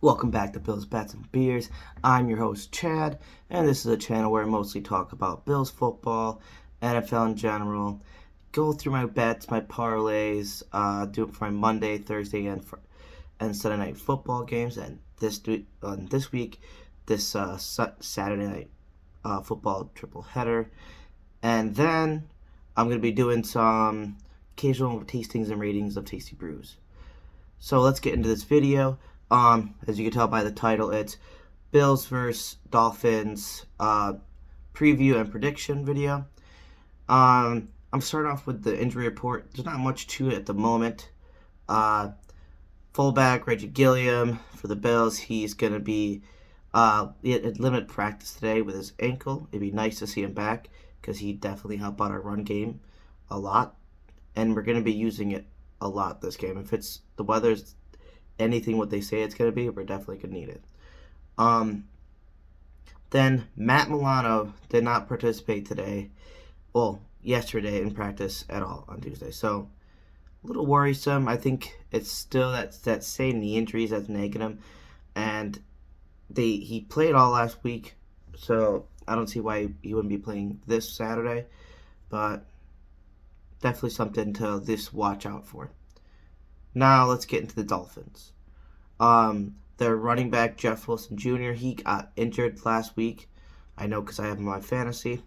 Welcome back to Bills, Bats, and Beers. I'm your host, Chad, and this is a channel where I mostly talk about Bills football, NFL in general, go through my bets, my parlays, do it for my Monday, Thursday, and Sunday night football games, and this week, Saturday night football triple header. And then I'm going to be doing some occasional tastings and ratings of tasty brews. So let's get into this video. As you can tell by the title, it's Bills vs. Dolphins preview and prediction video. I'm starting off with the injury report. There's not much to it at the moment. Fullback Reggie Gilliam for the Bills. He's going to be at limited practice today with his ankle. It'd be nice to see him back because he definitely helped out our run game a lot. And we're going to be using it a lot this game. If it's the weather's anything what they say it's going to be, we're definitely going to need it. Then Matt Milano did not participate today. Well, yesterday in practice at all on Tuesday. So a little worrisome. I think it's still that same knee injuries that's nagging him. And he played all last week. So I don't see why he wouldn't be playing this Saturday. But definitely something to just watch out for. Now let's get into the Dolphins. Their running back, Jeff Wilson Jr., he got injured last week. I know because I have him on my fantasy.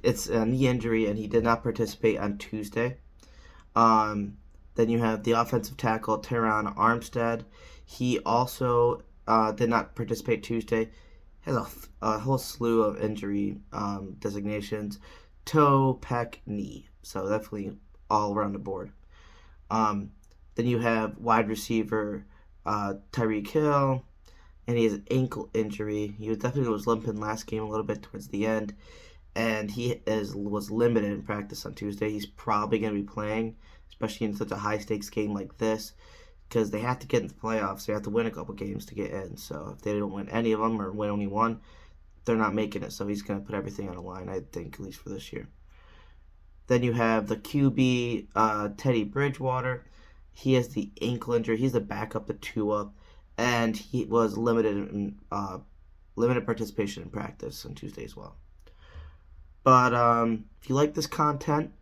It's a knee injury, and he did not participate on Tuesday. Then you have the offensive tackle, Teron Armstead. He also did not participate Tuesday. Has a whole slew of injury designations. Toe, pec, knee. So definitely all around the board. Then you have wide receiver Tyreek Hill, and he has an ankle injury. He was limping last game a little bit towards the end, and was limited in practice on Tuesday. He's probably going to be playing, especially in such a high-stakes game like this, because they have to get into the playoffs. They have to win a couple games to get in. So if they don't win any of them or win only one, they're not making it. So he's going to put everything on the line, I think, at least for this year. Then you have the QB, Teddy Bridgewater. He has the ankle injury. He's the backup to Tua, and he was limited participation in practice on Tuesday as well. But if you like this content,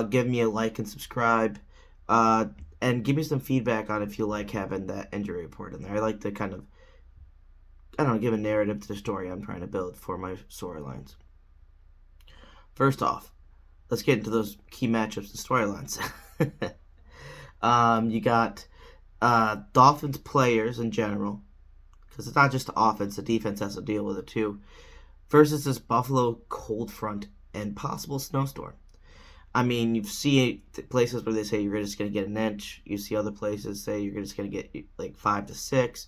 give me a like and subscribe, and give me some feedback on if you like having that injury report in there. I like to kind of, give a narrative to the story I'm trying to build for my storylines. First off, let's get into those key matchups and storylines. You got Dolphins players in general, because it's not just the offense, the defense has to deal with it too, versus this Buffalo cold front and possible snowstorm. I mean, you see places where they say you're just going to get an inch. You see other places say you're just going to get like 5 to 6.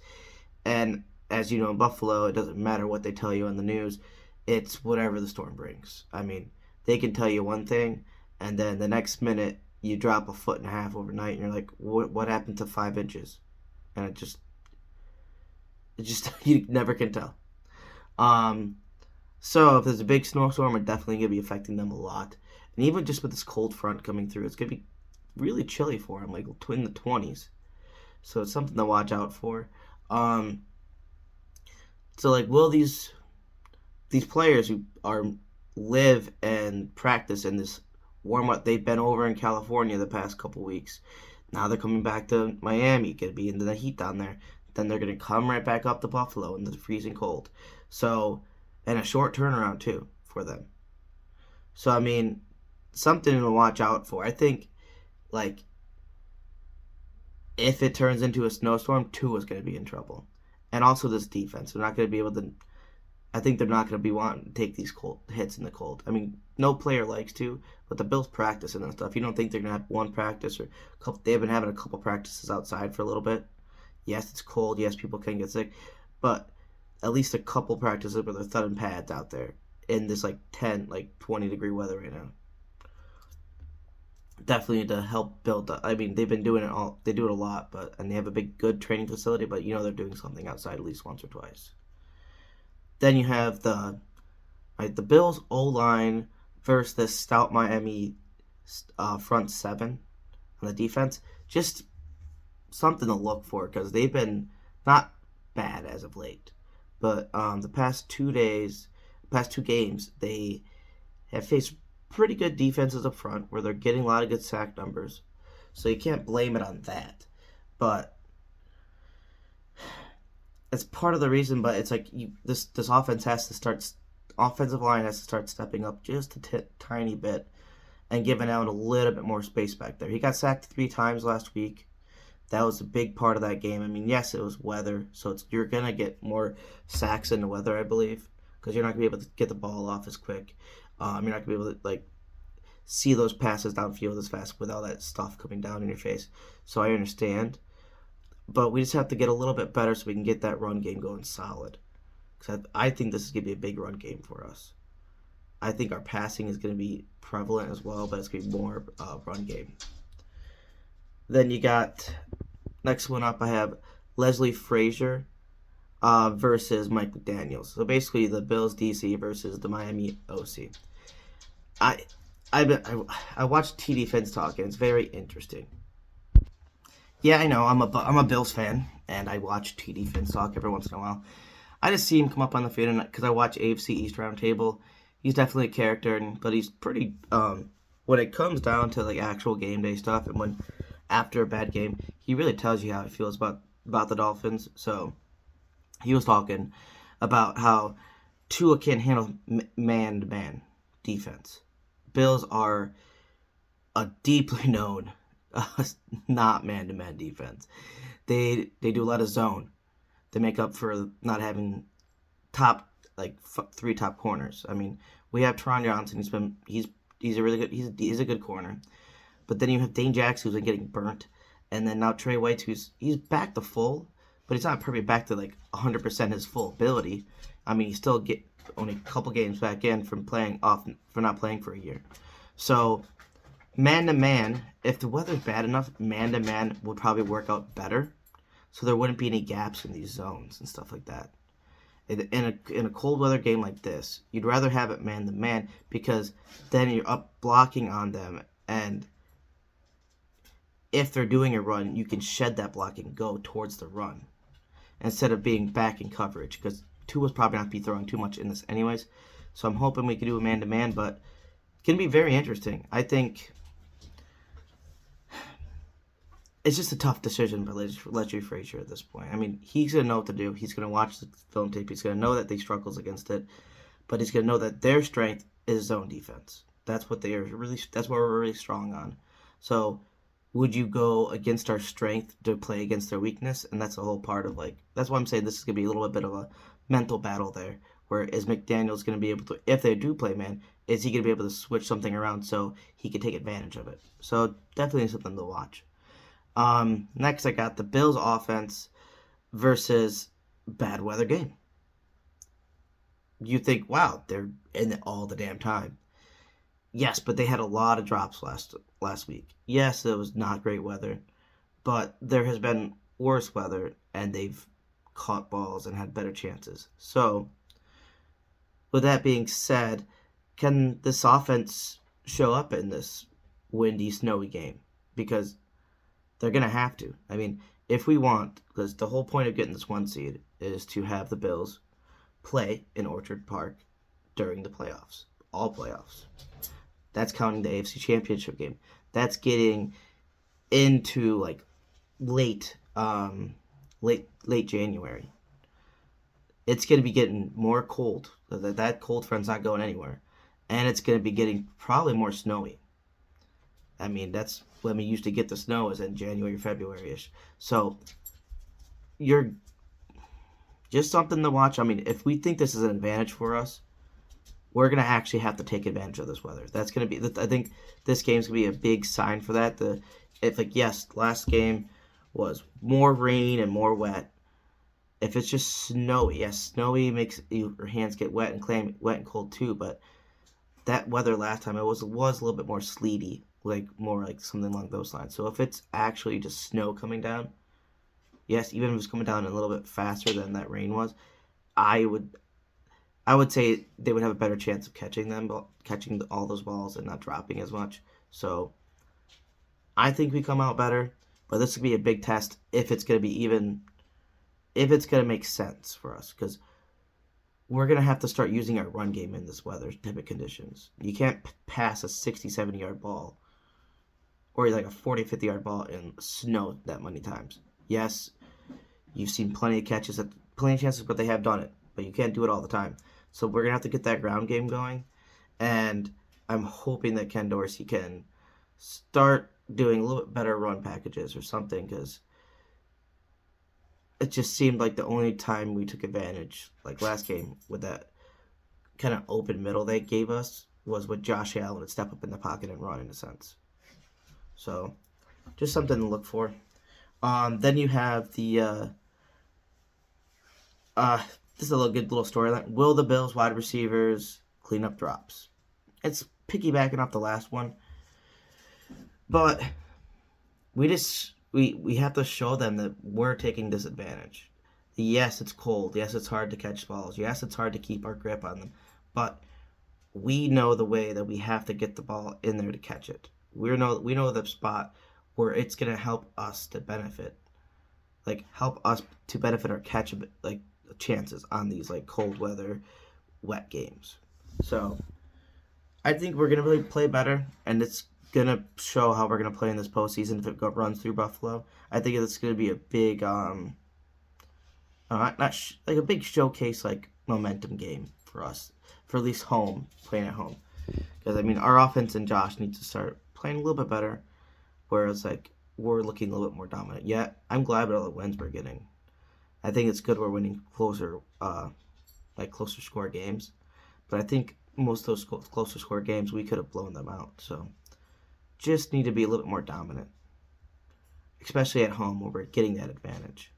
And as you know, in Buffalo, it doesn't matter what they tell you on the news. It's whatever the storm brings. I mean, they can tell you one thing, and then the next minute, you drop 1.5 feet overnight, and you're like, what happened to 5 inches? And it just you never can tell. So if there's a big snowstorm, it's definitely going to be affecting them a lot. And even just with this cold front coming through, it's going to be really chilly for them, like in the 20s. So it's something to watch out for. So like, will these players who live and practice in this warm up, they've been over in California the past couple weeks. Now they're coming back to Miami, going to be into the heat down there. Then they're going to come right back up to Buffalo in the freezing cold. So, and a short turnaround too for them. So, I mean, something to watch out for. I think, like, if it turns into a snowstorm, Tua's going to be in trouble. And also this defense. They're not going to be able to, I think they're not going to be wanting to take these cold hits in the cold. I mean, no player likes to, but the Bills practicing and stuff. You don't think they're going to have one practice or a couple? They've been having a couple practices outside for a little bit. Yes, it's cold. Yes, people can get sick, but at least a couple practices where they're thudding pads out there in this 20 degree weather right now. Definitely need to help build. I mean, they've been doing it all. They do it a lot, and they have a good training facility. But they're doing something outside at least once or twice. Then you have the Bills O-line versus the stout Miami front seven on the defense. Just something to look for because they've been Not bad as of late, but the past two games, they have faced pretty good defenses up front where they're getting a lot of good sack numbers. So you can't blame it on that. But it's part of the reason. But it's like this offense has to start. Offensive line has to start stepping up just a tiny bit and giving out a little bit more space back there. He got sacked 3 times last week. That was a big part of that game. I mean, yes, it was weather, so you're gonna get more sacks in the weather, I believe, because you're not gonna be able to get the ball off as quick. You're not gonna be able to see those passes downfield as fast with all that stuff coming down in your face. So I understand, but we just have to get a little bit better so we can get that run game going solid. Because I think this is gonna be a big run game for us. I think our passing is gonna be prevalent as well, but it's gonna be more run game. Then you got next one up. I have Leslie Frazier versus Mike McDaniels. So basically, the Bills DC versus the Miami OC. I I watched TD Phins talk, and it's very interesting. Yeah, I know. I'm a Bills fan, and I watch TD Phins talk every once in a while. I just see him come up on the field, and because I watch AFC East Roundtable, he's definitely a character, but he's pretty. When it comes down to actual game day stuff, and when after a bad game, he really tells you how he feels about the Dolphins. So he was talking about how Tua can't handle man-to-man defense. Bills are a deeply known not man-to-man defense. They do a lot of zone. They make up for not having top 3 top corners. I mean, we have Tron Johnson. He's a really good he's a good corner. But then you have Dane Jackson, who's been getting burnt, and then now Trey White, he's back to full, but he's not probably back to 100% his full ability. I mean, he still get only a couple games back in from not playing for a year. So man to man, if the weather's bad enough, man to man would probably work out better. So there wouldn't be any gaps in these zones and stuff like that. In a cold weather game like this, you'd rather have it man to man because then you're up blocking on them, and if they're doing a run, you can shed that block and go towards the run instead of being back in coverage, because Tua's probably not be throwing too much in this anyways. So I'm hoping we can do a man-to-man, but it's going to be very interesting. I think it's just a tough decision by Leslie Frazier at this point. I mean, he's going to know what to do. He's going to watch the film tape. He's going to know that they struggles against it, but he's going to know that their strength is zone defense. That's what that's what we're really strong on. So would you go against our strength to play against their weakness? And that's the whole part of that's why I'm saying this is going to be a little bit of a mental battle there. Where is McDaniels going to be able to, if they do play man, is he going to be able to switch something around so he can take advantage of it? So definitely something to watch. Next, I got the Bills offense versus bad weather game. You think, wow, they're in it all the damn time. Yes, but they had a lot of drops last week. Yes, it was not great weather, but there has been worse weather, and they've caught balls and had better chances. So, with that being said, can this offense show up in this windy, snowy game? Because they're going to have to. I mean, if we want, because the whole point of getting this 1 seed is to have the Bills play in Orchard Park during the playoffs. All playoffs. That's counting the AFC Championship game. That's getting into late January. It's going to be getting more cold. That cold front's not going anywhere. And it's going to be getting probably more snowy. I mean, that's when we used to get the snow, is in January, February-ish. So, you're just something to watch. I mean, if we think this is an advantage for us, we're going to actually have to take advantage of this weather. That's going to be, I think this game's going to be a big sign for that. Yes, last game was more rain and more wet. If it's just snowy, yes, snowy makes your hands get wet and cold too, but that weather last time, it was a little bit more sleety, more like something along those lines. So if it's actually just snow coming down, yes, even if it's coming down a little bit faster than that rain was, I would say they would have a better chance of catching all those balls and not dropping as much. So I think we come out better, but this could be a big test if it's going to be even if it's going to make sense for us, because we're going to have to start using our run game in this weather type of conditions. You can't pass a 60, 70-yard ball or like a 40, 50-yard ball in snow that many times. Yes, you've seen plenty of catches, plenty of chances, but they have done it. But you can't do it all the time. So we're going to have to get that ground game going. And I'm hoping that Ken Dorsey can start doing a little bit better run packages or something, because it just seemed like the only time we took advantage, like last game, with that kind of open middle they gave us, was with Josh Allen would step up in the pocket and run, in a sense. So, just something to look for. Then you have the this is a good little storyline. Will the Bills wide receivers clean up drops? It's piggybacking off the last one, but we have to show them that we're taking disadvantage. Yes, it's cold. Yes, it's hard to catch balls. Yes, it's hard to keep our grip on them, but we know the way that we have to get the ball in there to catch it. We know the spot where it's gonna help us to benefit, like help us to benefit our catch like chances on these like cold weather, wet games. So I think we're gonna really play better, and it's gonna show how we're gonna play in this postseason if it runs through Buffalo. I think it's gonna be a big like a big showcase, like momentum game for us, for at least home, playing at home. Because I mean, our offense and Josh needs to start playing a little bit better, whereas like we're looking a little bit more dominant. Yeah, I'm glad with all the wins we're getting. I think it's good we're winning closer score games, but I think most of those closer score games we could have blown them out. So just need to be a little bit more dominant, especially at home where we're getting that advantage.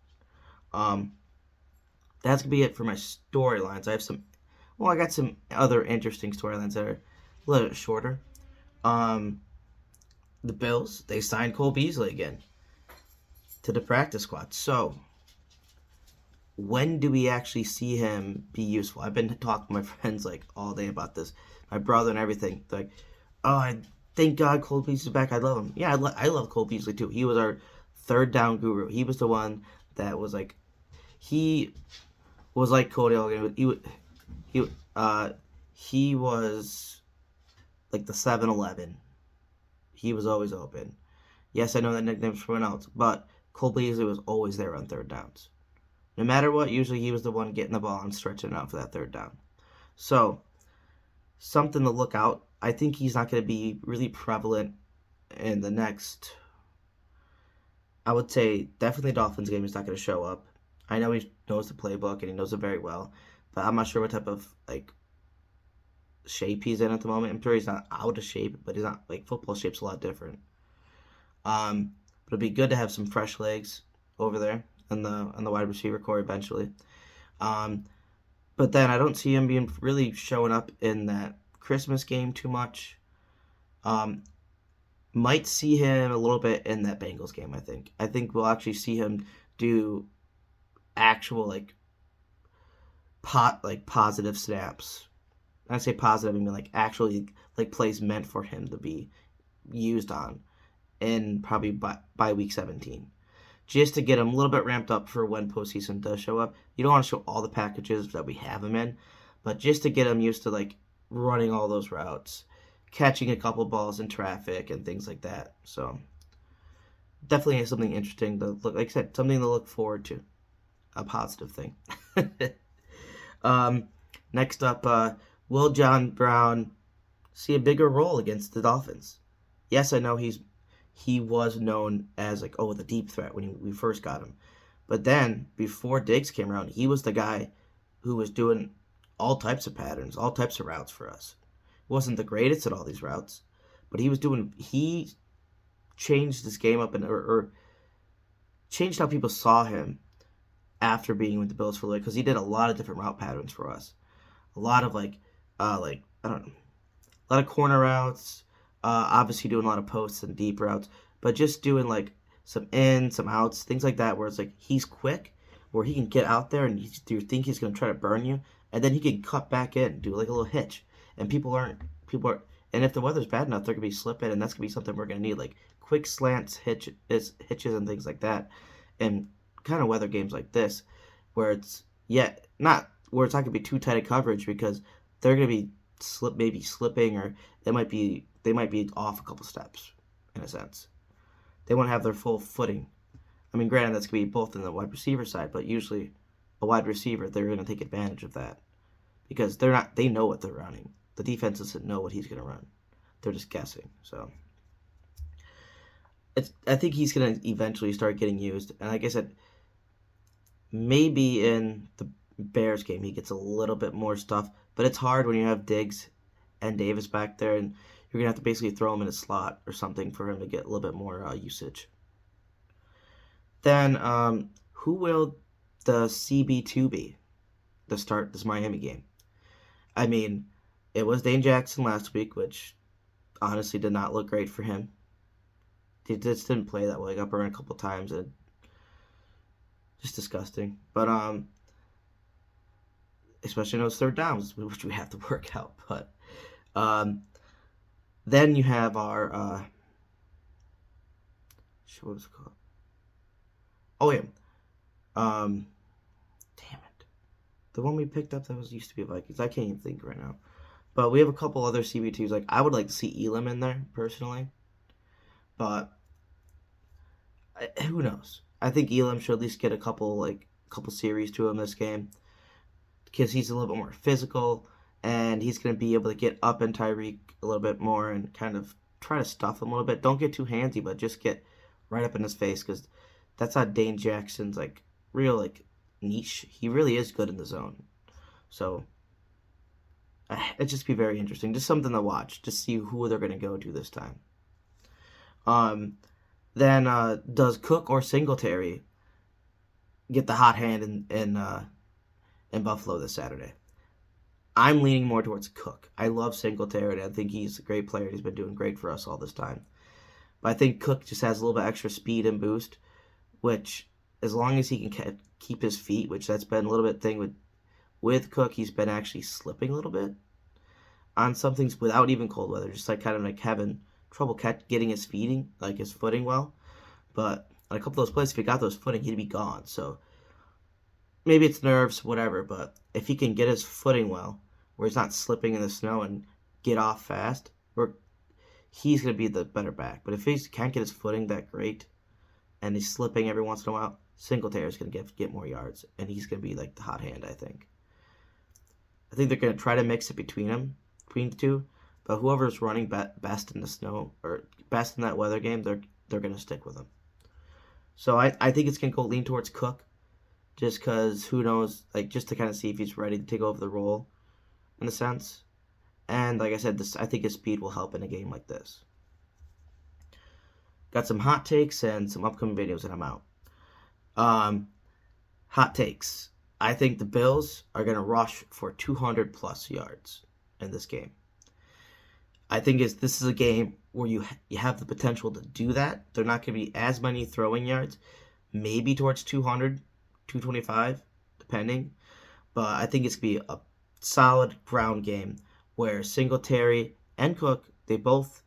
That's gonna be it for my storylines. I got some other interesting storylines that are a little bit shorter. The Bills, they signed Cole Beasley again to the practice squad. So when do we actually see him be useful? I've been talking to my friends like all day about this. My brother and everything. Like, oh, I thank God Cole Beasley's back. I love him. Yeah, I love Cole Beasley too. He was our third down guru. He was the one that was like, he was like Cody Hogan. He was like the 7-Eleven. He was always open. Yes, I know that nickname's for anyone else, but Cole Beasley was always there on third downs. No matter what, usually he was the one getting the ball and stretching it out for that third down. So, something to look out. I think he's not going to be really prevalent in the next, I would say, definitely Dolphins game. He's not going to show up. I know he knows the playbook and he knows it very well, but I'm not sure what type of like shape he's in at the moment. I'm sure he's not out of shape, but he's not, like, football shape's a lot different. But it'd be good to have some fresh legs over there on the wide receiver core eventually. But then I don't see him being really showing up in that Christmas game too much. Might see him a little bit in that Bengals game, I think. I think we'll actually see him do actual like positive snaps. I say positive, I mean like actually like plays meant for him to be used on in probably by week 17. Just to get him a little bit ramped up for when postseason does show up. You don't want to show all the packages that we have him in, but just to get him used to like running all those routes, catching a couple balls in traffic and things like that. So definitely something interesting to look, like I said, something to look forward to. A positive thing. Next up, will John Brown see a bigger role against the Dolphins? Yes, I know he was known as like, the deep threat when we first got him. But then, before Diggs came around, he was the guy who was doing all types of patterns, all types of routes for us. He wasn't the greatest at all these routes, but he changed this game up or changed how people saw him after being with the Bills for a little, because he did a lot of different route patterns for us. A lot of I don't know, a lot of corner routes, obviously doing a lot of posts and deep routes, but just doing like some ins, some outs, things like that, where it's like he's quick, where he can get out there and you think he's going to try to burn you, and then he can cut back in, do like a little hitch, and people are, and if the weather's bad enough, they're going to be slipping, and that's going to be something we're going to need, like quick slants, hitches, and things like that, and kind of weather games like this. where it's not where it's not gonna be too tight a coverage because they're gonna be maybe slipping, or they might be off a couple steps in a sense. They won't have their full footing. I mean, granted, that's gonna be both in the wide receiver side, but usually a wide receiver, they're gonna take advantage of that because they know what they're running. The defense doesn't know what he's gonna run. They're just guessing. So I think he's gonna eventually start getting used. And like I said, maybe in the Bears game he gets a little bit more stuff, but it's hard when you have Diggs and Davis back there, and you're gonna have to basically throw him in a slot or something for him to get a little bit more usage. Then, who will the CB2 be to start this Miami game? I mean, it was Dane Jackson last week, which honestly did not look great for him. He just didn't play that well. He got burned a couple times, and just disgusting. But especially in those third downs, which we have to work out. But then you have our what was it called? Oh yeah, damn it, the one we picked up that was used to be Vikings. I can't even think right now. But we have a couple other CB2s. Like I would like to see Elam in there personally, but who knows? I think Elam should at least get a couple series to him this game because he's a little bit more physical and he's going to be able to get up in Tyreek a little bit more and kind of try to stuff him a little bit. Don't get too handsy, but just get right up in his face because that's how Dane Jackson's real niche. He really is good in the zone. So it'd just be very interesting. Just something to watch. Just see who they're going to go to this time. Then does Cook or Singletary get the hot hand in Buffalo this Saturday? I'm leaning more towards Cook. I love Singletary. I think he's a great player. He's been doing great for us all this time. But I think Cook just has a little bit extra speed and boost, which as long as he can keep his feet, which that's been a little bit thing with Cook, he's been actually slipping a little bit on some things without even cold weather, just having trouble getting his footing well. But on a couple of those plays, if he got those footing, he'd be gone. So maybe it's nerves, whatever. But if he can get his footing well, where he's not slipping in the snow and get off fast, he's going to be the better back. But if he can't get his footing that great and he's slipping every once in a while, Singletary's going to get more yards, and he's going to be the hot hand, I think. I think they're going to try to mix it between the two, but whoever's running best in the snow or best in that weather game, they're going to stick with him. So I think it's going to lean towards Cook, just because who knows, just to kind of see if he's ready to take over the role, in a sense. And like I said, I think his speed will help in a game like this. Got some hot takes and some upcoming videos, and I'm out. Hot takes. I think the Bills are going to rush for 200 plus yards in this game. I think this is a game where you have the potential to do that. They're not going to be as many throwing yards, maybe towards 200, 225, depending. But I think it's going to be a solid ground game where Singletary and Cook, they both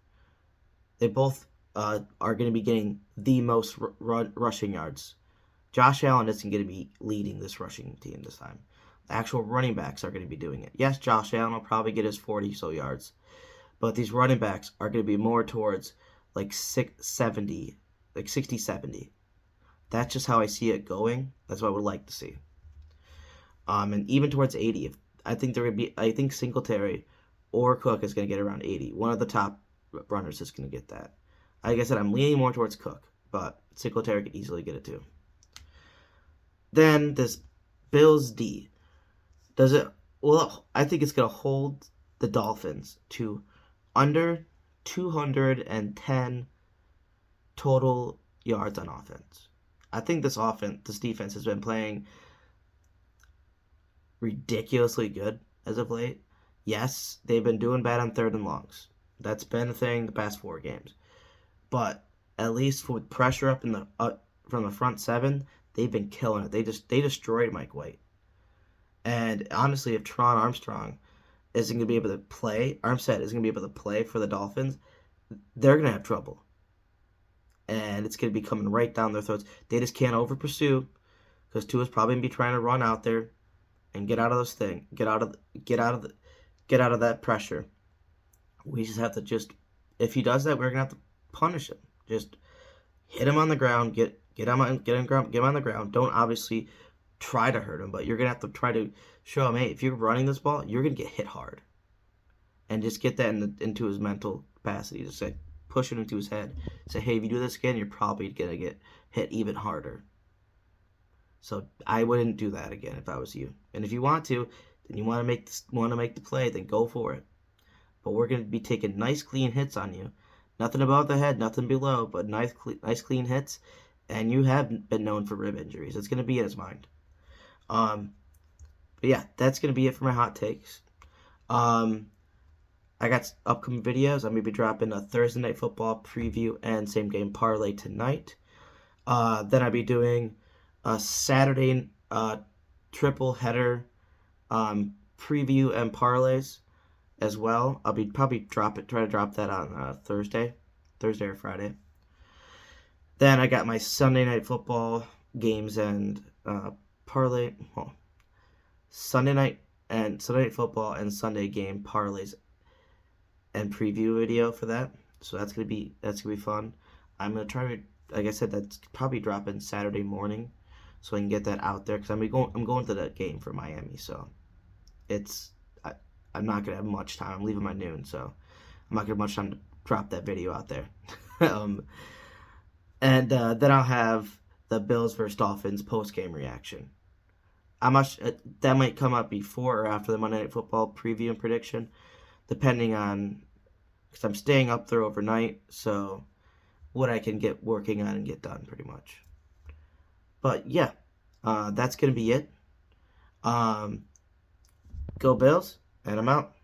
are going to be getting the most rushing yards. Josh Allen isn't going to be leading this rushing team this time. The actual running backs are going to be doing it. Yes, Josh Allen will probably get his 40 so yards, but these running backs are going to be more towards 60, 70. That's just how I see it going. That's what I would like to see. And even towards 80. I think Singletary or Cook is going to get around 80. One of the top runners is going to get that. Like I said, I'm leaning more towards Cook, but Singletary could easily get it too. Then this Bills D. Does it? Well, I think it's going to hold the Dolphins to under 210 total yards on offense. I think this defense has been playing ridiculously good as of late. Yes, they've been doing bad on third and longs. That's been a thing the past 4 games. But at least with pressure up in from the front 7, they've been killing it. They destroyed Mike White. And honestly, if Tron Armstead isn't going to be able to play for the Dolphins, they're going to have trouble. And it's going to be coming right down their throats. They just can't over pursue because Tua's probably gonna be trying to run out there and get out of this thing, get out of that pressure. We just have to if he does that, we're gonna have to punish him. Just hit him on the ground, get him on the ground. Don't obviously try to hurt him, but you're gonna have to try to show him, hey, if you're running this ball, you're gonna get hit hard, and just get that into his mental capacity. Just like push it into his head. Say, hey, if you do this again, you're probably gonna get hit even harder. So I wouldn't do that again if I was you. And if you want to, then you want to make the play, then go for it. But we're gonna be taking nice clean hits on you. Nothing above the head, nothing below, but nice clean hits. And you have been known for rib injuries. It's gonna be in his mind. But yeah, that's gonna be it for my hot takes. I got upcoming videos. I'm gonna be dropping a Thursday night football preview and same game parlay tonight. Then I'll be doing a Saturday triple header preview and parlays as well. I'll be probably try to drop that on Thursday or Friday. Then I got my Sunday night football games and parlay. Well, Sunday night football and Sunday game parlays and preview video for that. So that's gonna be fun. I'm gonna try to, like I said, that's probably dropping Saturday morning, so I can get that out there because I'm going to that game for Miami. So I'm not gonna have much time. I'm leaving by noon, so I'm not gonna have much time to drop that video out there. And then I'll have the Bills versus Dolphins post game reaction. That might come up before or after the Monday Night Football preview and prediction, depending on, because I'm staying up there overnight, so what I can get working on and get done pretty much. But yeah, that's gonna be it. Go Bills, and I'm out.